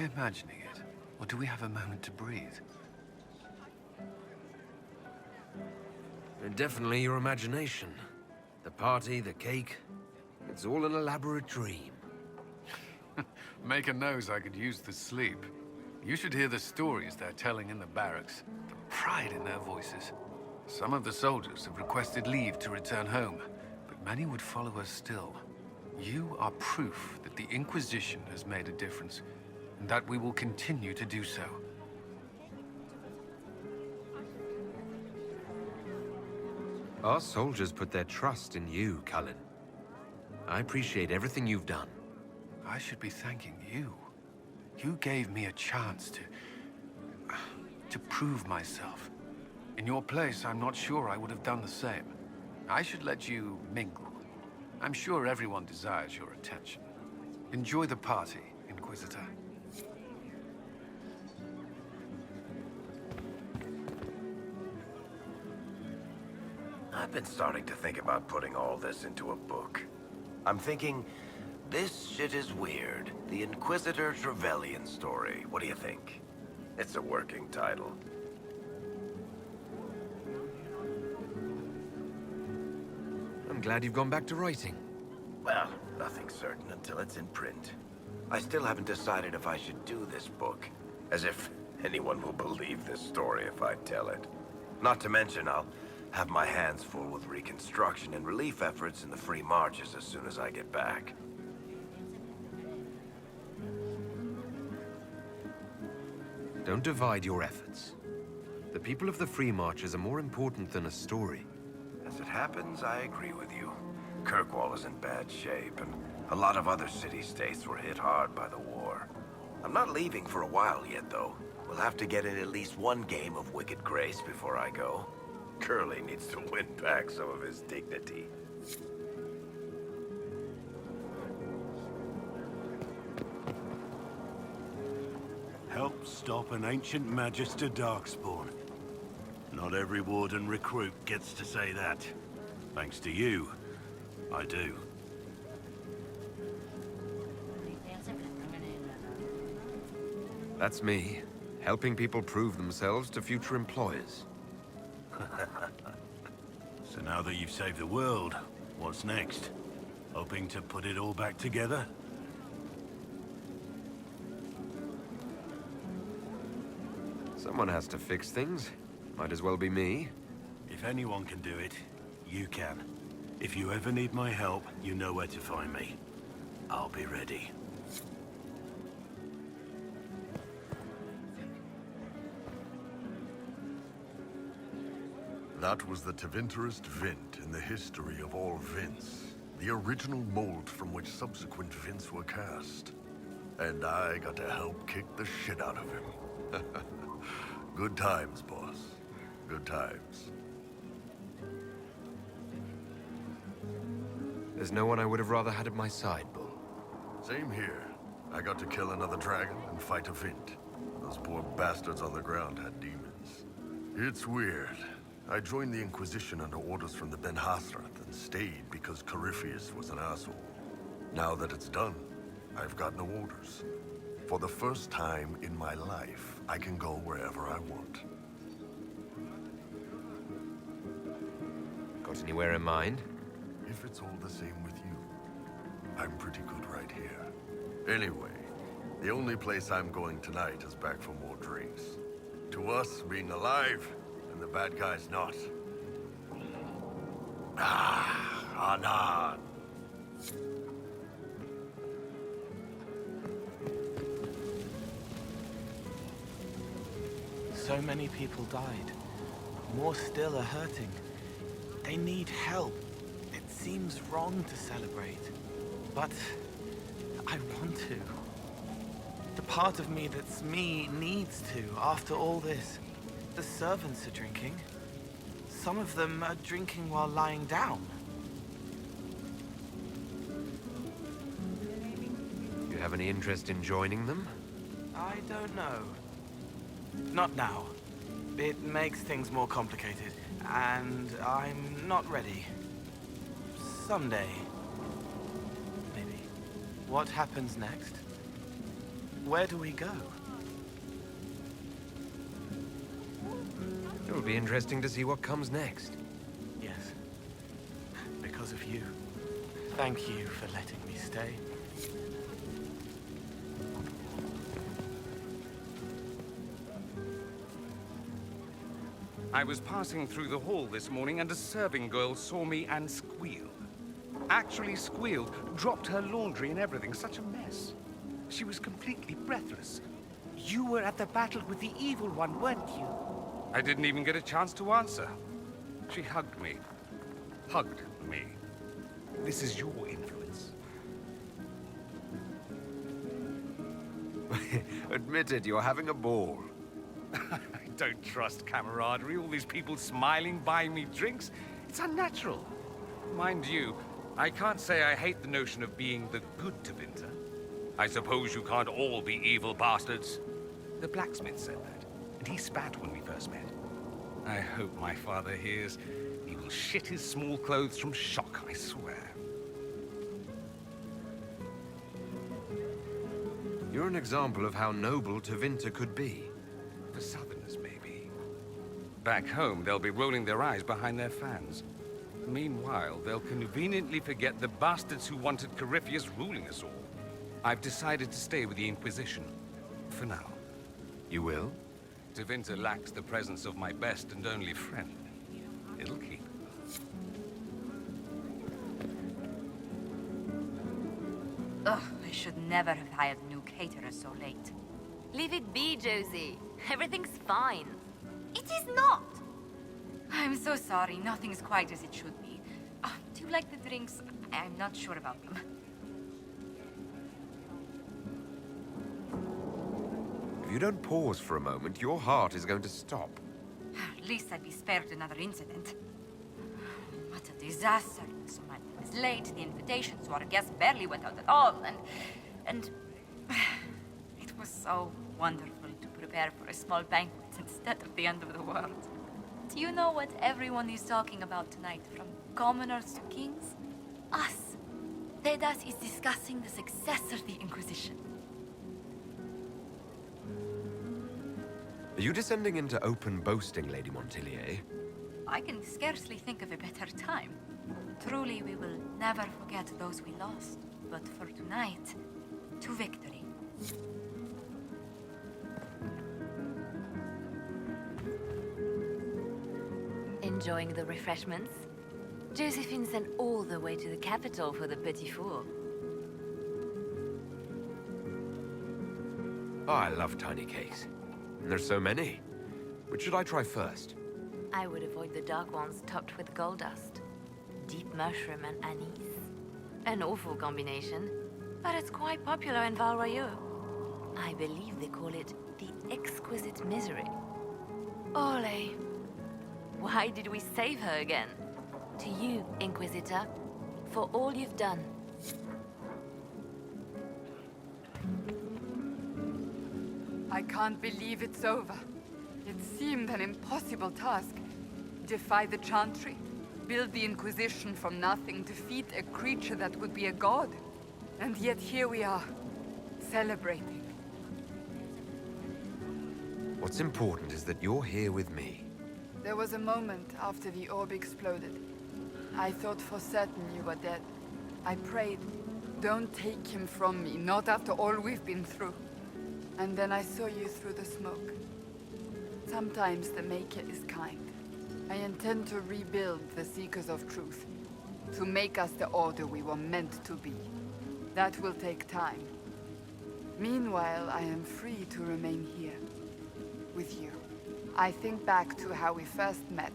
I imagining it? Or do we have a moment to breathe? Definitely your imagination. The party, the cake, it's all an elaborate dream. Maker knows I could use the sleep. You should hear the stories they're telling in the barracks. The pride in their voices. Some of the soldiers have requested leave to return home, but many would follow us still. You are proof that the Inquisition has made a difference, and that we will continue to do so. Our soldiers put their trust in you, Cullen. I appreciate everything you've done. I should be thanking you. You gave me a chance to prove myself. In your place, I'm not sure I would have done the same. I should let you mingle. I'm sure everyone desires your attention. Enjoy the party, Inquisitor. I've been starting to think about putting all this into a book. I'm thinking, this shit is weird. The Inquisitor Trevelyan story. What do you think? It's a working title. I'm glad you've gone back to writing. Well, nothing's certain until it's in print. I still haven't decided if I should do this book. As if anyone will believe this story if I tell it. Not to mention, I'll have my hands full with reconstruction and relief efforts in the Free Marches as soon as I get back. Don't divide your efforts. The people of the Free Marches are more important than a story. As it happens, I agree with you. Kirkwall is in bad shape, and a lot of other city-states were hit hard by the war. I'm not leaving for a while yet, though. We'll have to get in at least one game of Wicked Grace before I go. Curly needs to win back some of his dignity. Help stop an ancient Magister Darkspawn. Not every Warden recruit gets to say that. Thanks to you, I do. That's me, helping people prove themselves to future employers. So now that you've saved the world, what's next? Hoping to put it all back together? Someone has to fix things. Might as well be me. If anyone can do it, you can. If you ever need my help, you know where to find me. I'll be ready. That was the Tevinterest Vint in the history of all Vints. The original mold from which subsequent Vints were cast. And I got to help kick the shit out of him. Good times, boss. Good times. There's no one I would have rather had at my side, Bull. Same here. I got to kill another dragon and fight a Vint. Those poor bastards on the ground had demons. It's weird. I joined the Inquisition under orders from the Ben Hasrath and stayed because Corypheus was an asshole. Now that it's done, I've got no orders. For the first time in my life, I can go wherever I want. Got anywhere in mind? If it's all the same with you, I'm pretty good right here. Anyway, the only place I'm going tonight is back for more drinks. To us, being alive, and the bad guys not. Anan. So many people died. More still are hurting. They need help. It seems wrong to celebrate, but I want to. The part of me that's me needs to, after all this. The servants are drinking. Some of them are drinking while lying down. You have any interest in joining them? I don't know. Not now. It makes things more complicated, and I'm not ready. Someday. Maybe. What happens next? where do we go? It'll be interesting to see what comes next. Yes. Because of you. Thank you for letting me stay. I was passing through the hall this morning and a serving girl saw me and squealed. Actually squealed, dropped her laundry and everything, such a mess. She was completely breathless. You were at the battle with the evil one, weren't you? I didn't even get a chance to answer. She hugged me. Hugged me. This is your influence. Admit it, you're having a ball. I don't trust camaraderie, all these people smiling, buying me drinks. It's unnatural. Mind you, I can't say I hate the notion of being the good Tevinter. I suppose you can't all be evil bastards. The blacksmith said that, and he spat when we first met. I hope my father hears. He will shit his small clothes from shock, I swear. You're an example of how noble Tevinter could be. For Southerners, maybe. Back home, they'll be rolling their eyes behind their fans. Meanwhile, they'll conveniently forget the bastards who wanted Corypheus ruling us all. I've decided to stay with the Inquisition. For now. You will? Tevinter lacks the presence of my best and only friend. It'll keep. Ugh, I should never have hired a new caterer so late. Leave it be, Josie. Everything's fine. It is not! I'm so sorry, nothing's quite as it should be. Do you like the drinks? I'm not sure about them. If you don't pause for a moment, your heart is going to stop. At least I'd be spared another incident. What a disaster. So my time is late, the invitation, so our guests barely went out at all, and it was so wonderful to prepare for a small banquet instead of the end of the world. Do you know what everyone is talking about tonight, from commoners to kings? Us. Tedas is discussing the successor of the Inquisition. Are you descending into open boasting, Lady Montilier? I can scarcely think of a better time. Truly, we will never forget those we lost. But for tonight, to victory. Enjoying the refreshments? Josephine sent all the way to the capital for the petit four. Oh, I love tiny cakes. And there's so many. Which should I try first? I would avoid the dark ones topped with gold dust. Deep mushroom and anise. An awful combination, but it's quite popular in Val Royeaux. I believe they call it the exquisite misery. Ole. Why did we save her again? To you, Inquisitor, for all you've done. I can't believe it's over. It seemed an impossible task. Defy the Chantry, build the Inquisition from nothing, defeat a creature that would be a god. And yet here we are, celebrating. What's important is that you're here with me. There was a moment after the orb exploded. I thought for certain you were dead. I prayed, don't take him from me, not after all we've been through. And then I saw you through the smoke. Sometimes the Maker is kind. I intend to rebuild the Seekers of Truth, to make us the order we were meant to be. That will take time. Meanwhile, I am free to remain here, with you. I think back to how we first met,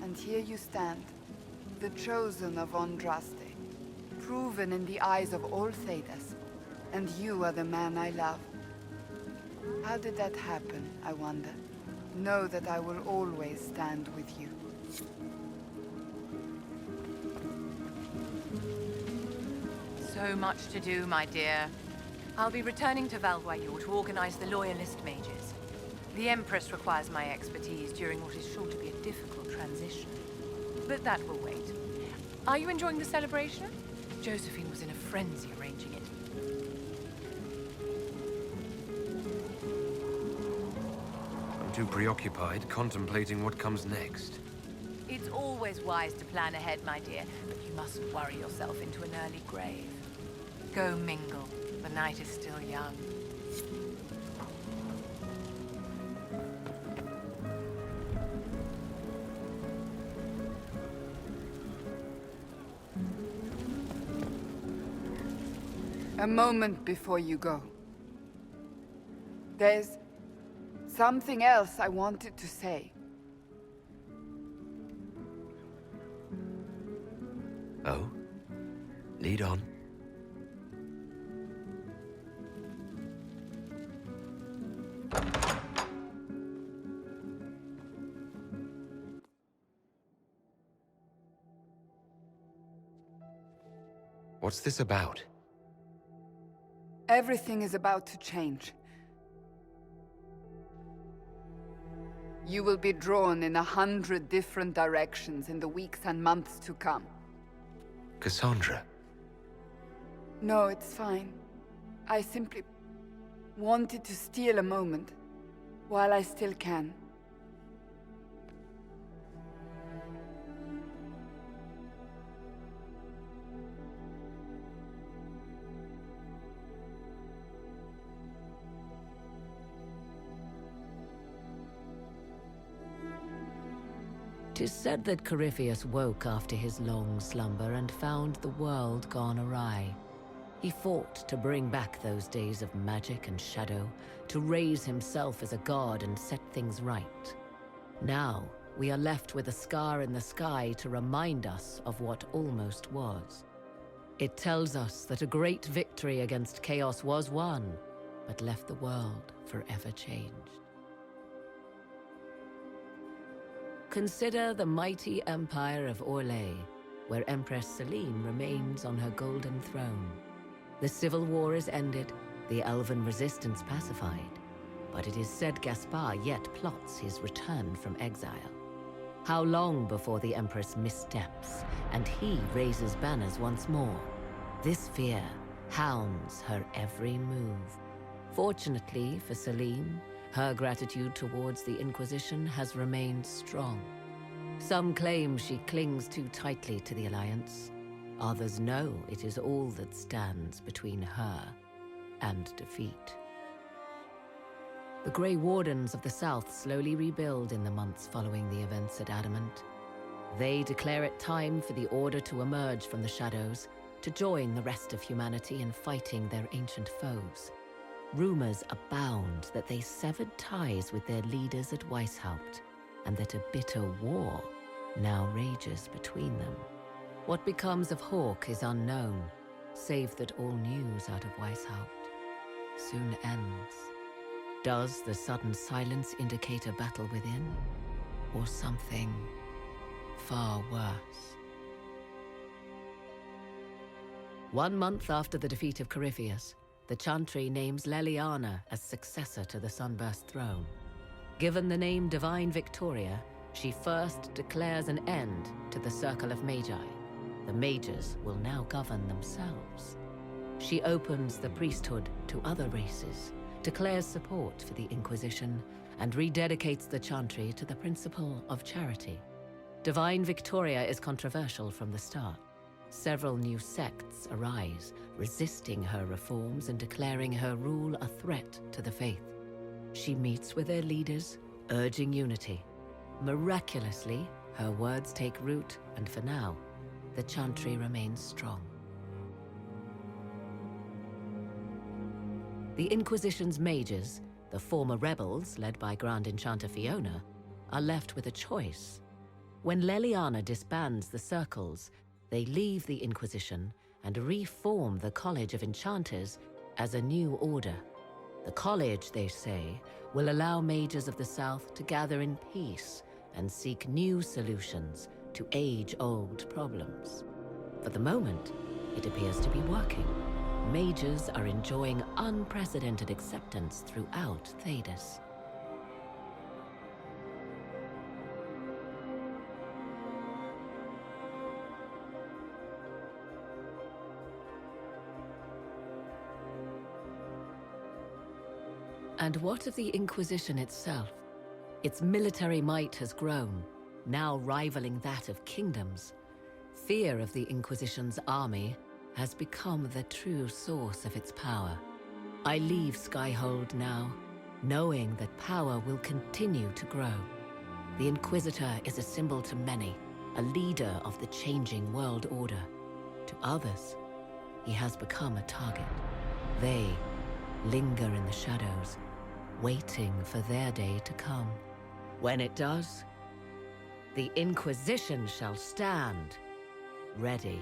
and here you stand, the chosen of Andraste, proven in the eyes of all Thedas, and you are the man I love. How did that happen, I wonder? Know that I will always stand with you. So much to do, my dear. I'll be returning to Val Royeaux to organize the Loyalist mages. The Empress requires my expertise during what is sure to be a difficult transition. But that will wait. Are you enjoying the celebration? Josephine was in a frenzy arranging it. too preoccupied contemplating what comes next. It's always wise to plan ahead, my dear, but you mustn't worry yourself into an early grave. Go mingle. The night is still young. A moment before you go. There's something else I wanted to say. Oh? Lead on. What's this about? Everything is about to change. You will be drawn in 100 different directions in the weeks and months to come. Cassandra. No, it's fine. I simply wanted to steal a moment, while I still can. Tis said that Corypheus woke after his long slumber and found the world gone awry. He fought to bring back those days of magic and shadow, to raise himself as a god and set things right. Now, we are left with a scar in the sky to remind us of what almost was. It tells us that a great victory against chaos was won, but left the world forever changed. Consider the mighty empire of Orlais, where Empress Celine remains on her golden throne. The civil war is ended, the elven resistance pacified, but it is said Gaspard yet plots his return from exile. How long before the Empress missteps, and he raises banners once more? This fear hounds her every move. Fortunately for Celine, her gratitude towards the Inquisition has remained strong. Some claim she clings too tightly to the Alliance. Others know it is all that stands between her and defeat. The Grey Wardens of the South slowly rebuild in the months following the events at Adamant. They declare it time for the Order to emerge from the shadows, to join the rest of humanity in fighting their ancient foes. Rumors abound that they severed ties with their leaders at Weishaupt, and that a bitter war now rages between them. What becomes of Hawke is unknown, save that all news out of Weishaupt soon ends. Does the sudden silence indicate a battle within, or something far worse? 1 month after the defeat of Corypheus, the Chantry names Leliana as successor to the Sunburst throne. Given the name Divine Victoria, she first declares an end to the Circle of Magi. The Mages will now govern themselves. She opens the priesthood to other races, declares support for the Inquisition, and rededicates the Chantry to the principle of charity. Divine Victoria is controversial from the start. Several new sects arise, resisting her reforms and declaring her rule a threat to the faith. She meets with their leaders, urging unity. Miraculously, her words take root, and for now, the Chantry remains strong. The Inquisition's mages, the former rebels led by Grand Enchanter Fiona, are left with a choice. When Leliana disbands the circles, they leave the Inquisition and reform the College of Enchanters as a new order. The college, they say, will allow mages of the South to gather in peace and seek new solutions to age-old problems. For the moment, it appears to be working. Mages are enjoying unprecedented acceptance throughout Thedas. And what of the Inquisition itself? Its military might has grown, now rivaling that of kingdoms. Fear of the Inquisition's army has become the true source of its power. I leave Skyhold now, knowing that power will continue to grow. The Inquisitor is a symbol to many, a leader of the changing world order. To others, he has become a target. They linger in the shadows, waiting for their day to come. When it does, the Inquisition shall stand, ready.